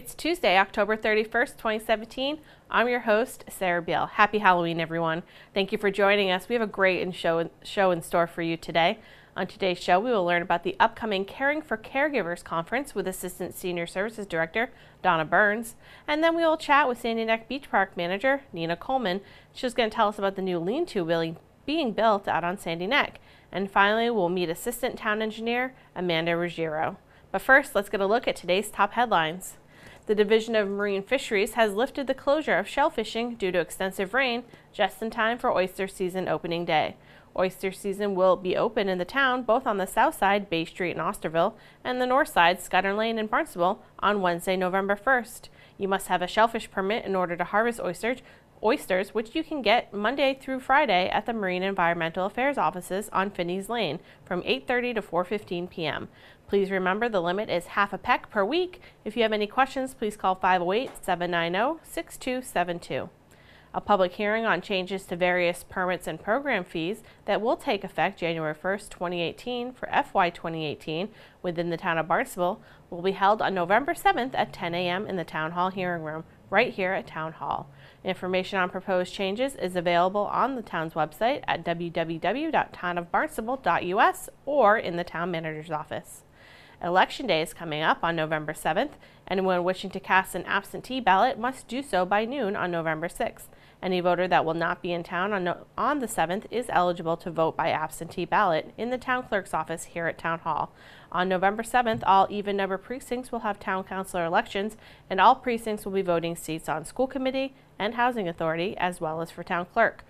It's Tuesday, October 31st, 2017. I'm your host, Sarah Beal. Happy Halloween, everyone. Thank you for joining us. We have a great show in store for you today. On today's show, we will learn about the upcoming Caring for Caregivers Conference with Assistant Senior Services Director Donna Burns. And then we will chat with Sandy Neck Beach Park Manager Nina Coleman. She's going to tell us about the new lean-to being built out on Sandy Neck. And finally, we'll meet Assistant Town Engineer Amanda Ruggiero. But first, let's get a look at today's top headlines. The Division of Marine Fisheries has lifted the closure of shell fishing due to extensive rain just in time for oyster season opening day. Oyster season will be open in the town both on the south side, Bay Street and Osterville, and the north side, Scudder Lane and Barnstable, on Wednesday, November 1st. You must have a shellfish permit in order to harvest oysters, which you can get Monday through Friday at the Marine Environmental Affairs offices on Finney's Lane from 8:30 to 4:15 p.m. Please remember the limit is half a peck per week. If you have any questions, please call 508-790-6272. A public hearing on changes to various permits and program fees that will take effect January 1st, 2018 for FY 2018 within the town of Barnstable will be held on November 7th at 10 a.m. in the Town Hall hearing room right here at Town Hall. Information on proposed changes is available on the town's website at www.townofbarnstable.us or in the town manager's office. Election Day is coming up on November 7th. Anyone wishing to cast an absentee ballot must do so by noon on November 6th. Any voter that will not be in town on the 7th is eligible to vote by absentee ballot in the town clerk's office here at Town Hall. On November 7th, all even number precincts will have town councilor elections, and all precincts will be voting seats on school committee and housing authority, as well as for town clerk.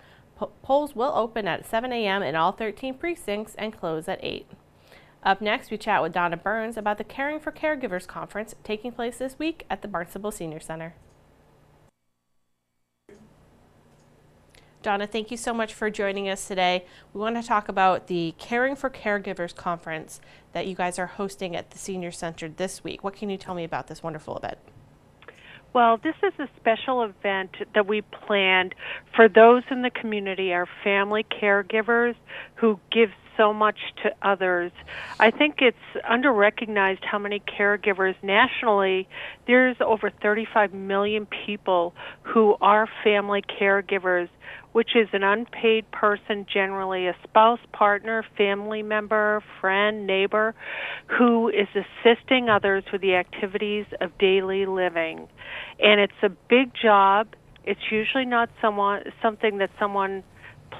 Polls will open at 7 a.m. in all 13 precincts and close at 8. Up next, we chat with Donna Burns about the Caring for Caregivers Conference taking place this week at the Barnstable Senior Center. Donna, thank you so much for joining us today. We want to talk about the Caring for Caregivers Conference that you guys are hosting at the Senior Center this week. What can you tell me about this wonderful event? Well, this is a special event that we planned for those in the community, our family caregivers who give so much to others. I think it's under-recognized how many caregivers nationally. There's over 35 million people who are family caregivers, which is an unpaid person, generally a spouse, partner, family member, friend, neighbor, who is assisting others with the activities of daily living. And it's a big job. It's usually not something that someone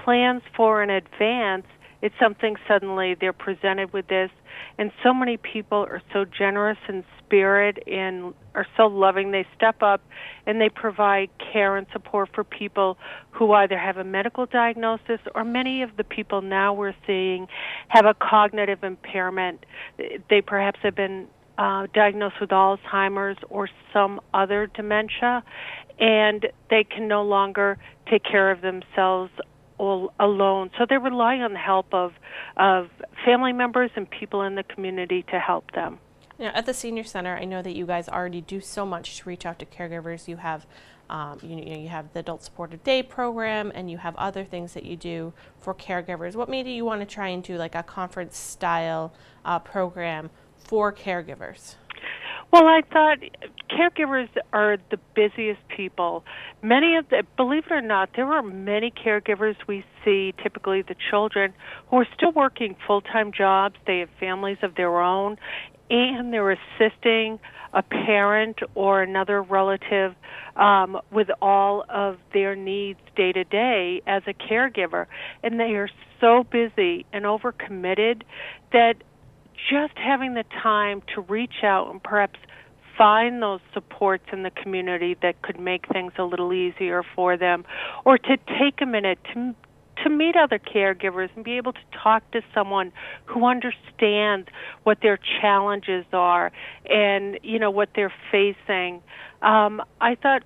plans for in advance. It's something suddenly they're presented with this, and so many people are so generous in spirit and are so loving. They step up and they provide care and support for people who either have a medical diagnosis or many of the people now we're seeing have a cognitive impairment. They perhaps have been diagnosed with Alzheimer's or some other dementia, and they can no longer take care of themselves all alone. So they rely on the help of family members and people in the community to help them. Now, at the Senior Center, I know that you guys already do so much to reach out to caregivers. You have you have the Adult Supportive Day program, and you have other things that you do for caregivers. What made you want to try and do like a conference-style program for caregivers? Well, I thought caregivers are the busiest people. Believe it or not, there are many caregivers we see, typically the children, who are still working full-time jobs. They have families of their own, and they're assisting a parent or another relative with all of their needs day to day as a caregiver. And they are so busy and overcommitted that just having the time to reach out and perhaps find those supports in the community that could make things a little easier for them, or to take a minute to meet other caregivers and be able to talk to someone who understands what their challenges are and, what they're facing. I thought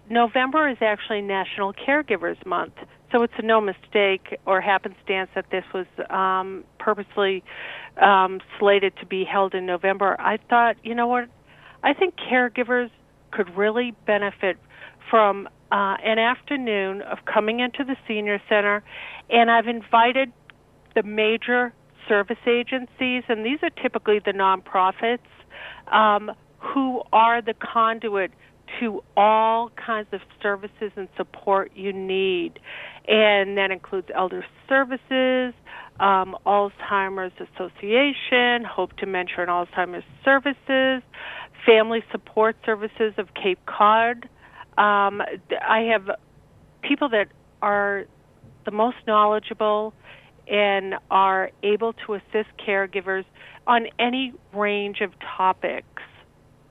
November is actually National Caregivers Month. So it's a no mistake or happenstance that this was purposely slated to be held in November. I thought, what? I think caregivers could really benefit from an afternoon of coming into the Senior Center, and I've invited the major service agencies, and these are typically the nonprofits, who are the conduit to all kinds of services and support you need. And that includes elder services, Alzheimer's Association, Hope Dementia and Alzheimer's Services, Family Support Services of Cape Cod. I have people that are the most knowledgeable and are able to assist caregivers on any range of topics.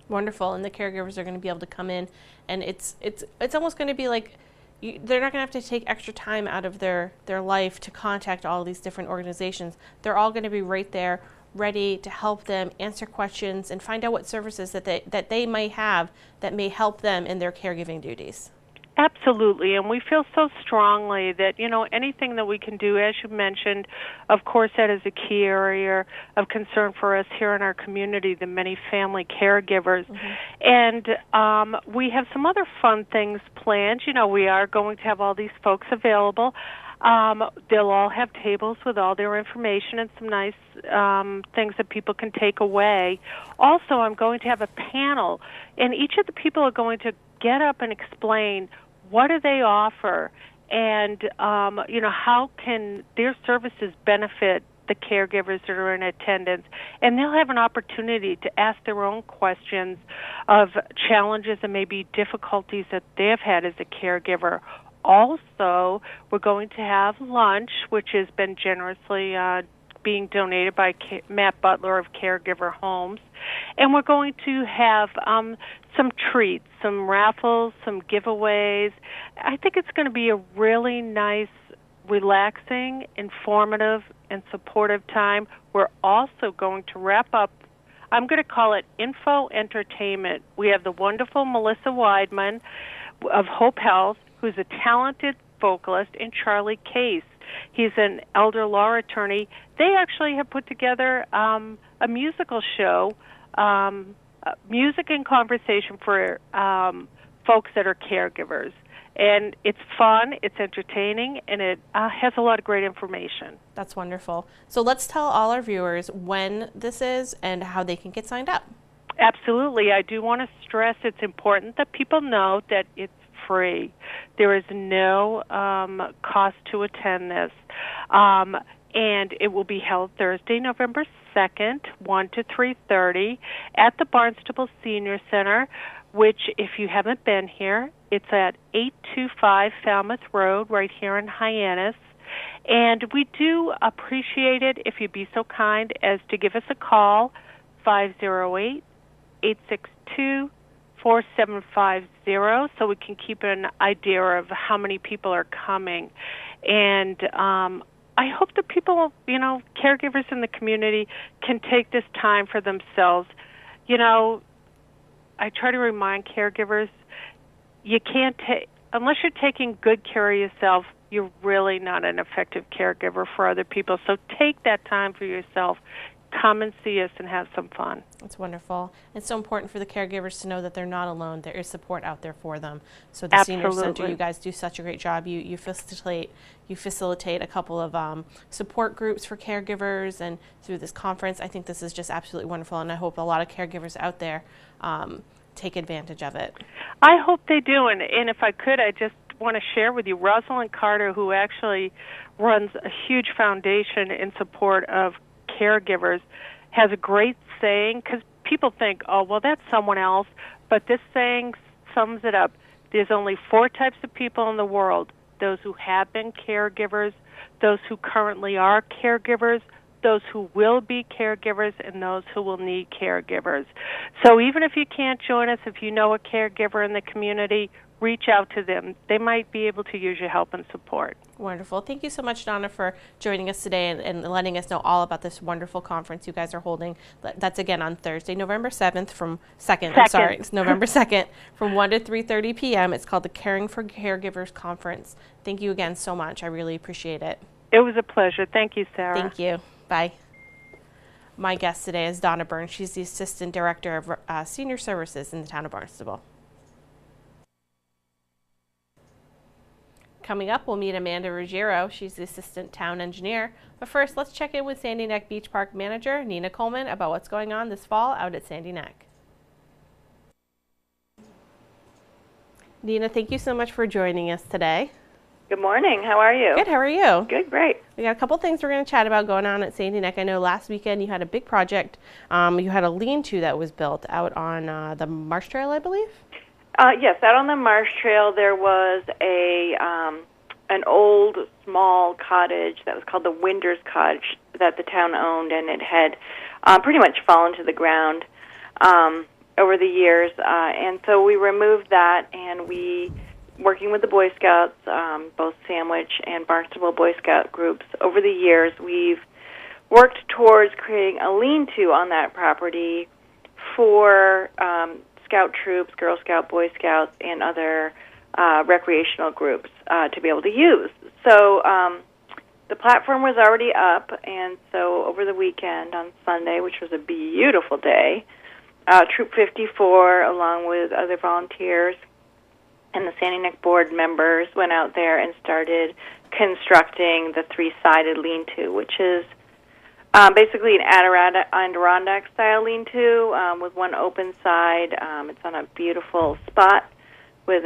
Wonderful, and the caregivers are going to be able to come in, and it's almost going to be like they're not going to have to take extra time out of their life to contact all these different organizations. They're all going to be right there, ready to help them answer questions and find out what services that they might have that may help them in their caregiving duties. Absolutely, and we feel so strongly that, anything that we can do, as you mentioned, of course, that is a key area of concern for us here in our community, the many family caregivers. And we have some other fun things planned. We are going to have all these folks available. They'll all have tables with all their information and some nice things that people can take away. Also, I'm going to have a panel, and each of the people are going to get up and explain what do they offer, and how can their services benefit the caregivers that are in attendance. And they'll have an opportunity to ask their own questions of challenges and maybe difficulties that they've had as a caregiver. Also, we're going to have lunch, which has been generously being donated by Matt Butler of Caregiver Homes. And we're going to have some treats, some raffles, some giveaways. I think it's going to be a really nice, relaxing, informative, and supportive time. We're also going to wrap up, I'm going to call it Info Entertainment. We have the wonderful Melissa Weidman of Hope Health, who's a talented vocalist, and Charlie Case. He's an elder law attorney. They actually have put together a musical show, music and conversation for folks that are caregivers. And it's fun, it's entertaining, and it has a lot of great information. That's wonderful. So let's tell all our viewers when this is and how they can get signed up. Absolutely. I do want to stress it's important that people know that it's free. There is no cost to attend this. And it will be held Thursday, November 2nd, 1 to 3:30 at the Barnstable Senior Center, which, if you haven't been here, it's at 825 Falmouth Road right here in Hyannis. And we do appreciate it if you'd be so kind as to give us a call, 508-862-4750, so we can keep an idea of how many people are coming. And I hope that people, caregivers in the community can take this time for themselves. I try to remind caregivers, you can't unless you're taking good care of yourself, you're really not an effective caregiver for other people. So take that time for yourself. Come and see us and have some fun. It's wonderful. It's so important for the caregivers to know that they're not alone. There is support out there for them. So the Senior Center, you guys do such a great job. You facilitate a couple of support groups for caregivers, and through this conference, I think this is just absolutely wonderful, and I hope a lot of caregivers out there take advantage of it. I hope they do, and if I could, I just want to share with you, Rosalind Carter, who actually runs a huge foundation in support of caregivers, has a great saying, because people think, oh, well, that's someone else, but this saying sums it up. There's only 4 types of people in the world: those who have been caregivers, those who currently are caregivers, those who will be caregivers, and those who will need caregivers. So even if you can't join us, if you know a caregiver in the community, reach out to them. They might be able to use your help and support. Wonderful. Thank you so much, Donna, for joining us today and letting us know all about this wonderful conference you guys are holding. That's again on Thursday, November 7th from 2nd. I'm sorry, it's November 2nd from 1 to 3:30 p.m. It's called the Caring for Caregivers Conference. Thank you again so much. I really appreciate it. It was a pleasure. Thank you, Sarah. Thank you. Bye. My guest today is Donna Burns. She's the Assistant Director of Senior Services in the town of Barnstable. Coming up, we'll meet Amanda Ruggiero. She's the Assistant Town Engineer. But first, let's check in with Sandy Neck Beach Park Manager Nina Coleman about what's going on this fall out at Sandy Neck. Dina, thank you so much for joining us today. Good morning. How are you? Good, how are you? Good, great. We got a couple things we're going to chat about going on at Sandy Neck. I know last weekend you had a big project. You had a lean-to that was built out on the Marsh Trail, I believe? Yes, out on the Marsh Trail there was an old small cottage that was called the Winders Cottage that the town owned, and it had pretty much fallen to the ground over the years. And so we removed that, and we, working with the Boy Scouts, both Sandwich and Barnstable Boy Scout groups, over the years we've worked towards creating a lean-to on that property for Scout troops, Girl Scout, Boy Scouts, and other recreational groups to be able to use. So the platform was already up, and so over the weekend on Sunday, which was a beautiful day, Troop 54, along with other volunteers and the Sandy Neck board members, went out there and started constructing the three-sided lean-to, which is basically an Adirondack-style lean-to with one open side. It's on a beautiful spot with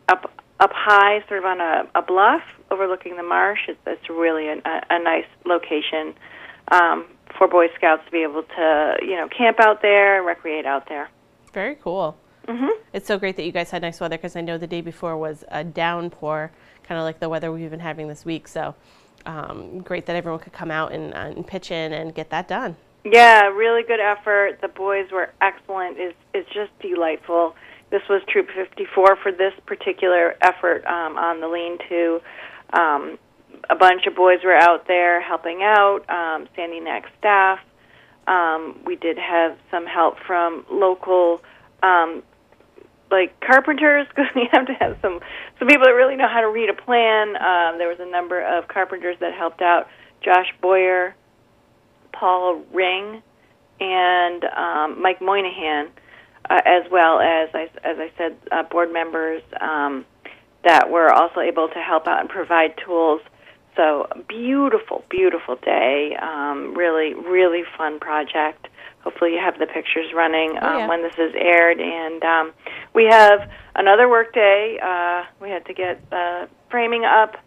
up high, sort of on a bluff overlooking the marsh. It's really a nice location for Boy Scouts to be able to, camp out there and recreate out there. Very cool. Mm-hmm. It's so great that you guys had nice weather, because I know the day before was a downpour, kind of like the weather we've been having this week. So great that everyone could come out and pitch in and get that done. Yeah, really good effort. The boys were excellent. It's just delightful. This was Troop 54 for this particular effort on the lean-to. A bunch of boys were out there helping out, Sandy Neck staff. We did have some help from local carpenters, because we have to have some people that really know how to read a plan. There was a number of carpenters that helped out: Josh Boyer, Paul Ring, and Mike Moynihan, as well as I said, board members that were also able to help out and provide tools. So beautiful, beautiful day. Really, really fun project. Hopefully you have the pictures running when this is aired. And we have another work day. We had to get framing up,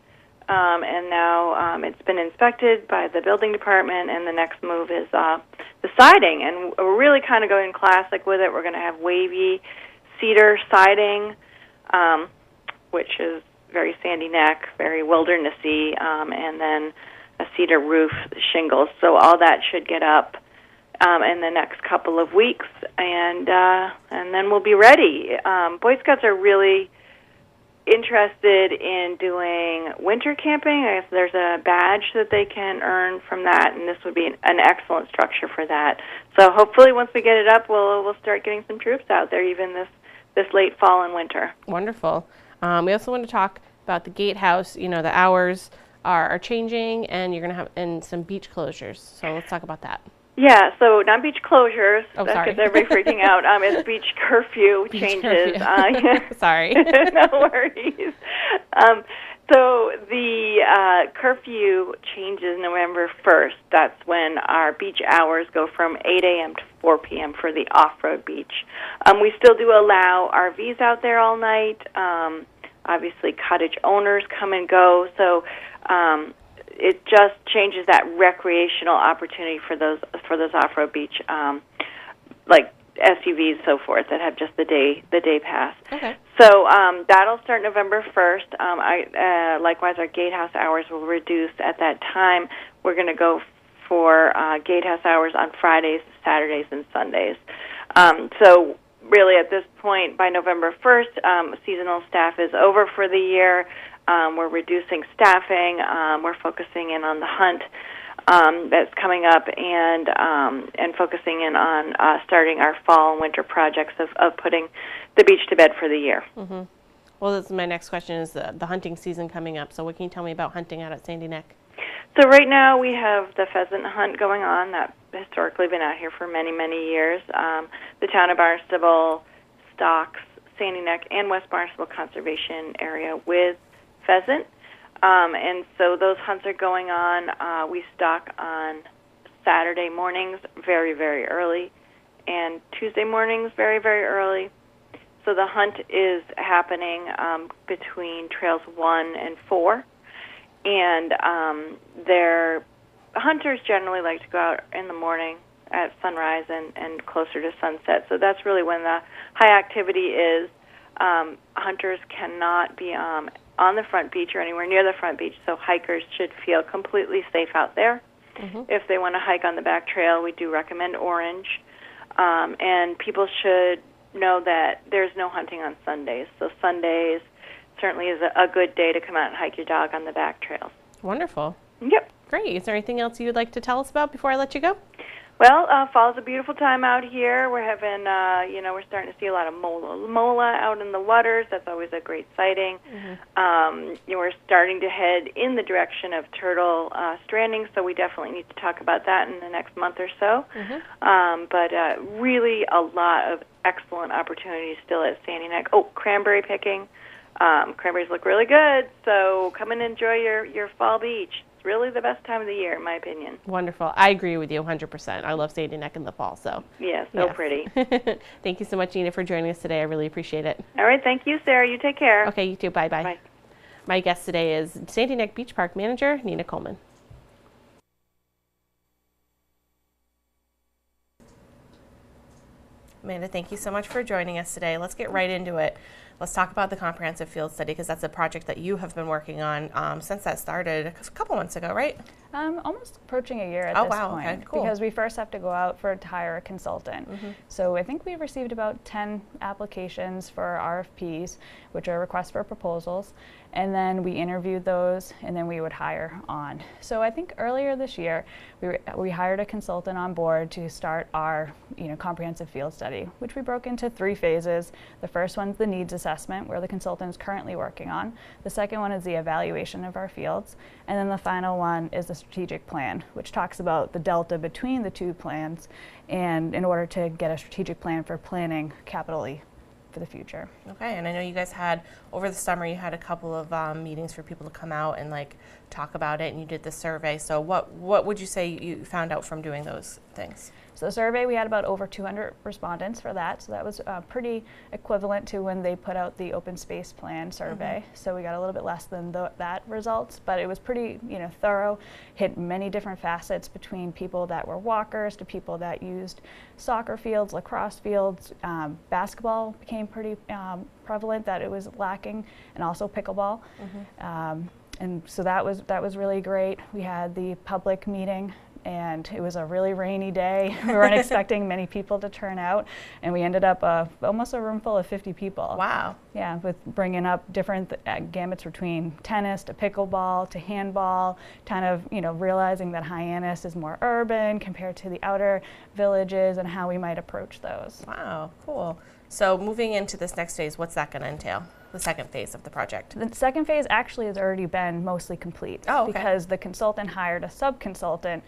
and now it's been inspected by the building department, and the next move is the siding. And we're really kind of going classic with it. We're going to have wavy cedar siding, which is very Sandy Neck, very wildernessy, and then a cedar roof shingles. So all that should get up in the next couple of weeks, and then we'll be ready. Boy Scouts are really interested in doing winter camping. I guess there's a badge that they can earn from that, and this would be an excellent structure for that. So hopefully once we get it up, we'll start getting some troops out there even this late fall and winter. Wonderful. We also want to talk about the gatehouse. The hours are changing, and you're going to have some beach closures. So let's talk about that. Yeah, so not beach closures, sorry. because everybody's freaking out. It's beach curfew changes. Sorry. No worries. So the curfew changes November 1st. That's when our beach hours go from 8 a.m. to 4 p.m. for the off-road beach. We still do allow RVs out there all night. Obviously, cottage owners come and go. So it just changes that recreational opportunity for those off-road beach, like SUVs, so forth, that have just the day pass. Okay. So that'll start November 1st. Likewise, our gatehouse hours will reduce at that time. We're going to go for gatehouse hours on Fridays, Saturdays, and Sundays. So really, at this point, by November 1st, seasonal staff is over for the year. We're reducing staffing. We're focusing in on the hunt that's coming up, and focusing in on starting our fall and winter projects of putting the beach to bed for the year. Mm-hmm. Well, this is my next question, is the hunting season coming up. So what can you tell me about hunting out at Sandy Neck? So right now we have the pheasant hunt going on. That's historically been out here for many, many years. The town of Barnstable stocks Sandy Neck and West Barnstable Conservation Area with pheasant. And so those hunts are going on. We stock on Saturday mornings very, very early, and Tuesday mornings very, very early. So the hunt is happening between trails 1 and 4, and their hunters generally like to go out in the morning at sunrise and closer to sunset. So that's really when the high activity is. Hunters cannot be on the front beach or anywhere near the front beach, so hikers should feel completely safe out there. If they want to hike on the back trail, we do recommend orange. And people should know that there's no hunting on Sundays. So Sundays certainly is a good day to come out and hike your dog on the back trails. Wonderful. Yep. Great. Is there anything else you would like to tell us about before I let you go? Well, fall's a beautiful time out here. We're having, we're starting to see a lot of mola out in the waters. That's always a great sighting. We're starting to head in the direction of turtle stranding, so we definitely need to talk about that in the next month or so. But really a lot of excellent opportunities still at Sandy Neck. Oh, cranberry picking. Cranberries look really good, so come and enjoy your fall beach. Really the best time of the year, in my opinion. Wonderful. I agree with you 100%. I love Sandy Neck in the fall. So yes, so pretty. Thank you so much, Nina, for joining us today. I really appreciate it. All right. Thank you, Sarah. You take care. Okay, you too. Bye-bye. Bye. My guest today is Sandy Neck Beach Park Manager, Nina Coleman. Amanda, thank you so much for joining us today. Let's get right into it. Let's talk about the comprehensive field study, because that's a project that you have been working on since that started a couple months ago, right? Almost approaching a year at this point. Okay, cool. Because we first have to go out to hire a consultant. So I think we received about 10 applications for RFPs, which are requests for proposals, and then we interviewed those, and then we would hire on. So I think earlier this year, we hired a consultant on board to start our comprehensive field study, which we broke into 3 phases. The first one's the needs assessment, where the consultant is currently working on. The second one is the evaluation of our fields. And then the final one is the strategic plan, which talks about the delta between the 2 plans, and in order to get a strategic plan for planning capitally for the future. Okay, and I know you guys had, over the summer, you had a couple of meetings for people to come out and talk about it, and you did the survey. So what would you say you found out from doing those things? So the survey, we had about over 200 respondents for that, so that was pretty equivalent to when they put out the open space plan survey. So we got a little bit less than that results, but it was pretty thorough, hit many different facets, between people that were walkers to people that used soccer fields, lacrosse fields. Basketball became pretty prevalent, that it was lacking, and also pickleball. And so that was really great. We had the public meeting, and it was a really rainy day. We weren't expecting many people to turn out, and we ended up almost a room full of 50 people. Wow. Yeah, with bringing up different gamuts between tennis to pickleball to handball, kind of realizing that Hyannis is more urban compared to the outer villages, and how we might approach those. Wow, cool. So moving into this next phase, what's that going to entail? The second phase of the project? The second phase actually has already been mostly complete. Oh, okay. Because the consultant hired a sub-consultant,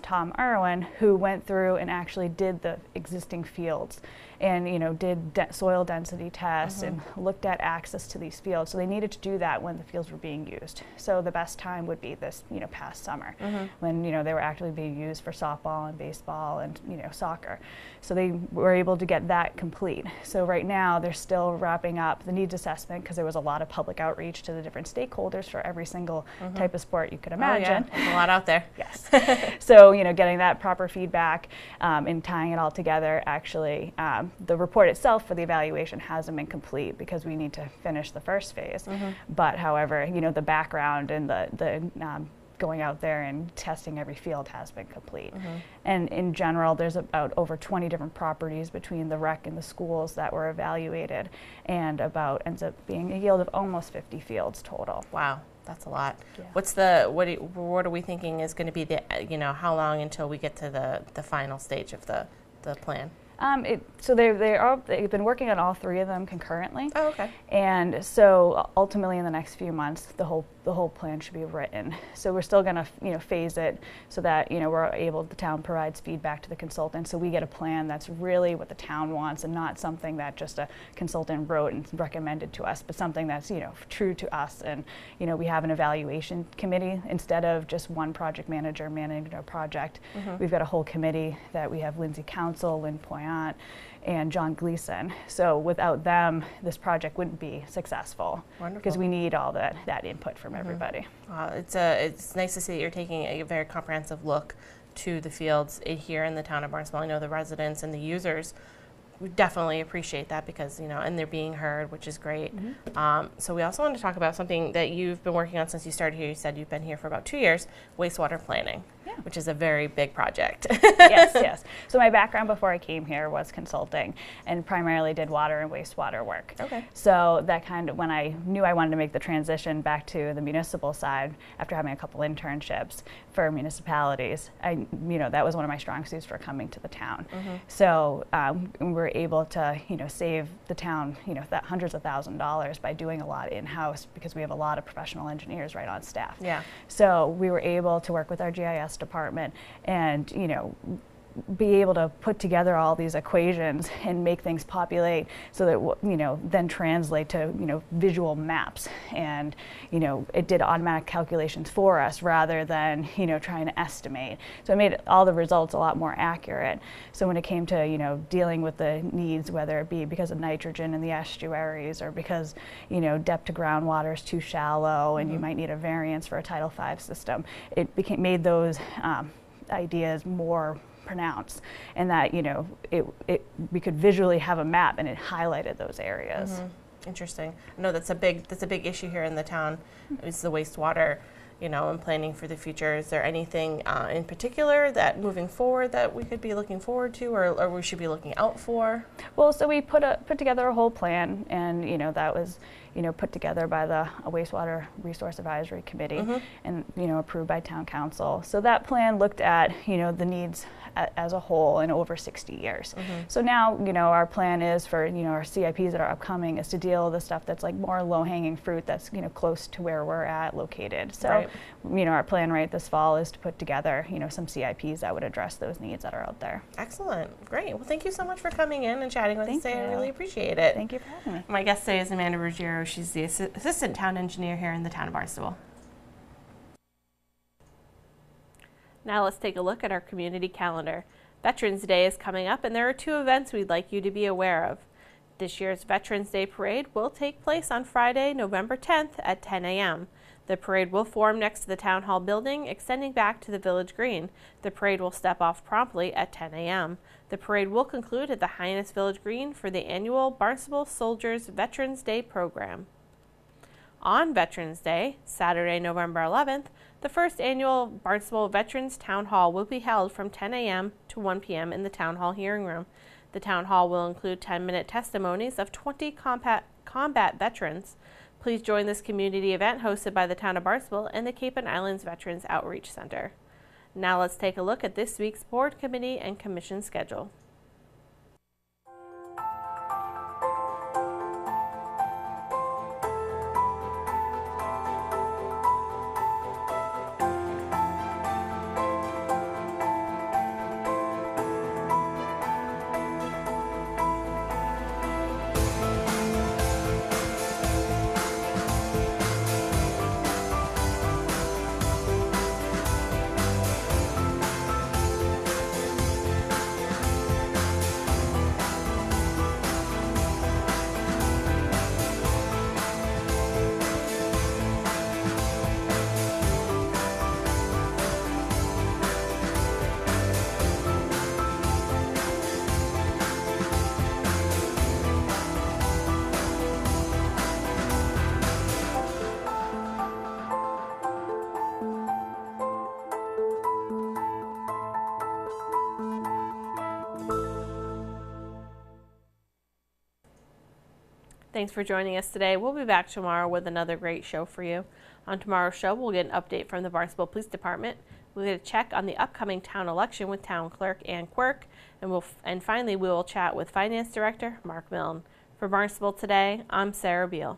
Tom Irwin, who went through and actually did the existing fields, and did soil density tests and looked at access to these fields. So they needed to do that when the fields were being used. So the best time would be this past summer, when they were actually being used for softball and baseball and soccer. So they were able to get that complete. So right now they're still wrapping up the needs assessment, because there was a lot of public outreach to the different stakeholders for every single type of sport you could imagine. Oh, yeah. There's a lot out there. Yes. So getting that proper feedback and tying it all together. Actually, the report itself for the evaluation hasn't been complete, because we need to finish the first phase. But however, the background and the going out there and testing every field has been complete. And in general, there's about over 20 different properties between the rec and the schools that were evaluated, and ends up being a yield of almost 50 fields total. Wow, that's a lot. Yeah. What are we thinking is going to be the how long until we get to the final stage of the plan? So they've been working on all 3 of them concurrently. Oh, okay. And so ultimately, in the next few months, the whole plan should be written. So we're still going to phase it so that the town provides feedback to the consultant, so we get a plan that's really what the town wants, and not something that just a consultant wrote and recommended to us, but something that's true to us. And we have an evaluation committee instead of just one project manager managing a project. We've got a whole committee that we have Lindsay Council, Lynn Poyant, aunt, and John Gleason. So without them, this project wouldn't be successful. Wonderful. Because we need all that input from everybody. It's nice to see that you're taking a very comprehensive look to the fields here in the town of Barnstable. I know the residents and the users we definitely appreciate that because, and they're being heard, which is great. So we also want to talk about something that you've been working on since you started here. You said you've been here for about 2 years, wastewater planning, which is a very big project. Yes. So my background before I came here was consulting and primarily did water and wastewater work. Okay. So that when I knew I wanted to make the transition back to the municipal side after having a couple internships for municipalities, that was one of my strong suits for coming to the town. So we were able to, save the town, hundreds of $1,000s by doing a lot in-house because we have a lot of professional engineers right on staff. Yeah. So we were able to work with our GIS department and, be able to put together all these equations and make things populate so that, then translate to, visual maps. And, it did automatic calculations for us rather than, trying to estimate. So it made all the results a lot more accurate. So when it came to, dealing with the needs, whether it be because of nitrogen in the estuaries or because, depth to groundwater is too shallow and you might need a variance for a Title V system, it made those ideas more pronounced, and that we could visually have a map and it highlighted those areas. Interesting. No, that's a big issue here in the town. It's the wastewater, and planning for the future. Is there anything in particular that moving forward that we could be looking forward to, or we should be looking out for? Well, so we put together a whole plan, and that was put together by the Wastewater Resource Advisory Committee and approved by town council. So that plan looked at the needs as a whole in over 60 years. So now our plan is for our CIPs that are upcoming is to deal with the stuff that's like more low-hanging fruit that's close to where we're located. So our plan this fall is to put together some CIPs that would address those needs that are out there. Excellent. Great. Well, thank you so much for coming in and chatting with us today. I really appreciate it. Thank you for having me. My guest today is Amanda Ruggiero. She's the assistant town engineer here in the town of Barnstable. Now let's take a look at our community calendar. Veterans Day is coming up, and there are 2 events we'd like you to be aware of. This year's Veterans Day Parade will take place on Friday, November 10th at 10 a.m. The parade will form next to the Town Hall building, extending back to the Village Green. The parade will step off promptly at 10 a.m. The parade will conclude at the Hyannis Village Green for the annual Barnstable Soldiers Veterans Day program. On Veterans Day, Saturday, November 11th, the first annual Barnstable Veterans Town Hall will be held from 10 a.m. to 1 p.m. in the Town Hall hearing room. The Town Hall will include 10-minute testimonies of 20 combat veterans. Please join this community event hosted by the Town of Barnstable and the Cape and Islands Veterans Outreach Center. Now let's take a look at this week's Board, Committee, and Commission schedule. Thanks for joining us today. We'll be back tomorrow with another great show for you. On tomorrow's show, we'll get an update from the Barnstable Police Department. We'll get a check on the upcoming town election with Town Clerk Ann Quirk, and finally we will chat with Finance Director Mark Milne. For Barnstable Today, I'm Sarah Beal.